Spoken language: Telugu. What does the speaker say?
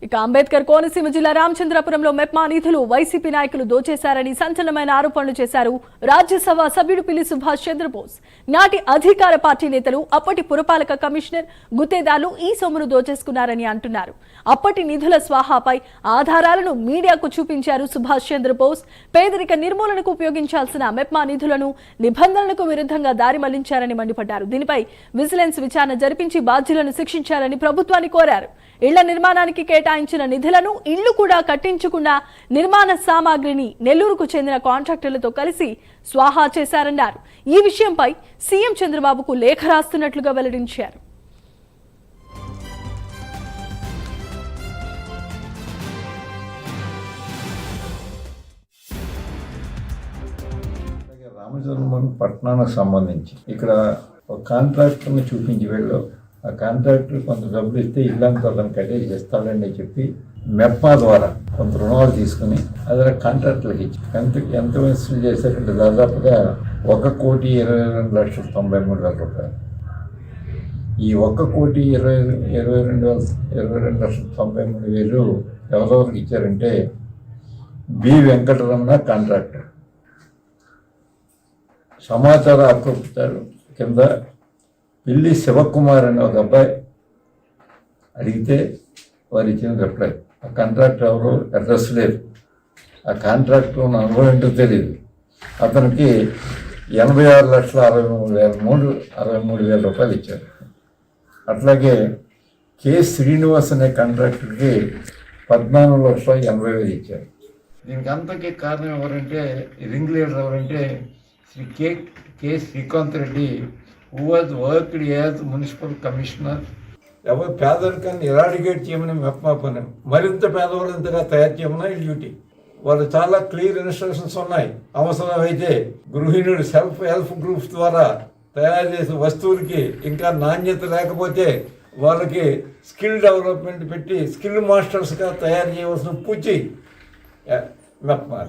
ఇక అంబేద్కర్ కోనసీమ జిల్లా రామచంద్రపురంలో మెప్మా నిధులు వైసీపీ నాయకులు దోచేశారని సంచలనమైన ఆరోపణలు చేశారు రాజ్యసభ సభ్యుడు పిల్లి సుభాష్ చంద్రబోస్. నాటి అధికార పార్టీ నేతలు, అప్పటి పురపాలక కమిషనర్ గుత్తేదారులు ఈ సొమ్మును దోచేసుకున్నారని అంటున్నారు. అప్పటి నిధుల స్వాహాపై ఆధారాలను మీడియాకు చూపించారు సుభాష్ చంద్రబోస్. పేదరిక నిర్మూలనకు ఉపయోగించాల్సిన మెప్మా నిధులను నిబంధనలకు విరుద్ధంగా దారి మళ్లించారని మండిపడ్డారు. దీనిపై విజిలెన్స్ విచారణ జరిపించి బాధ్యులను శిక్షించాలని ప్రభుత్వాన్ని కోరారు. ఇళ్ల నిర్మాణానికి కేటాయించిన నిధులను ఇళ్లు కూడా కట్టించకుండా నిర్మాణ సామాగ్రిని నెల్లూరుకు చెందిన కాంట్రాక్టర్లతో కలిసి స్వాహా చేశారన్నారు. ఈ విషయంపై సీఎం చంద్రబాబుకు లేఖ రాస్తున్నట్లుగా వెల్లడించారు. రామచంద్రపురం పట్టణానికి సంబంధించి ఇక్కడ ఒక కాంట్రాక్టర్ని చూపించి వెళ్ళు, ఆ కాంట్రాక్టర్ కొంత డబ్బులు ఇస్తే ఇల్లంతా అతను కట్టేసి ఇస్తాడని చెప్పి మెప్మా ద్వారా కొంత రుణాలు తీసుకుని అదే కాంట్రాక్టర్లకు ఇచ్చి ఎంత వసూలు చేశారంటే దాదాపుగా 1,22,93,000 ఈ 1,22,93,000 ఎవరెవరికి ఇచ్చారంటే బి వెంకటరమణ కాంట్రాక్టర్, సమాచార హక్కు కింద పిల్లి శివకుమార్ అనే ఒక అబ్బాయి అడిగితే వారు ఇచ్చిన రిప్లై. ఆ కాంట్రాక్టర్ ఎవరు అడ్రస్ లేదు, ఆ కాంట్రాక్టర్ అనుభవం ఏంటో తెలియదు. అతనికి 86,63,000 రూపాయలు ఇచ్చారు. అట్లాగే కె శ్రీనివాస్ అనే కాంట్రాక్టర్కి 14,80,000 ఇచ్చారు. దీనికి అంతకీ కారణం ఎవరంటే, రింగ్ లీడర్ ఎవరంటే Shri K Srikanth Reddy, who was worked as municipal commissioner. ఎవరు పేదరికాన్ని ఎరాడికేట్ చేయమని మెప్మా పని, మరింత పేదవాళ్ళంతగా తయారు చేయమని ఈ డ్యూటీ. వాళ్ళు చాలా క్లియర్ ఇన్స్ట్రక్షన్స్ ఉన్నాయి. అవసరమైతే గృహిణుడు సెల్ఫ్ హెల్ప్ గ్రూప్స్ ద్వారా తయారు చేసే వస్తువులకి ఇంకా నాణ్యత లేకపోతే వాళ్ళకి స్కిల్ డెవలప్మెంట్ పెట్టి స్కిల్ మాస్టర్స్గా తయారు చేయవలసిన పూచి మెప్మా.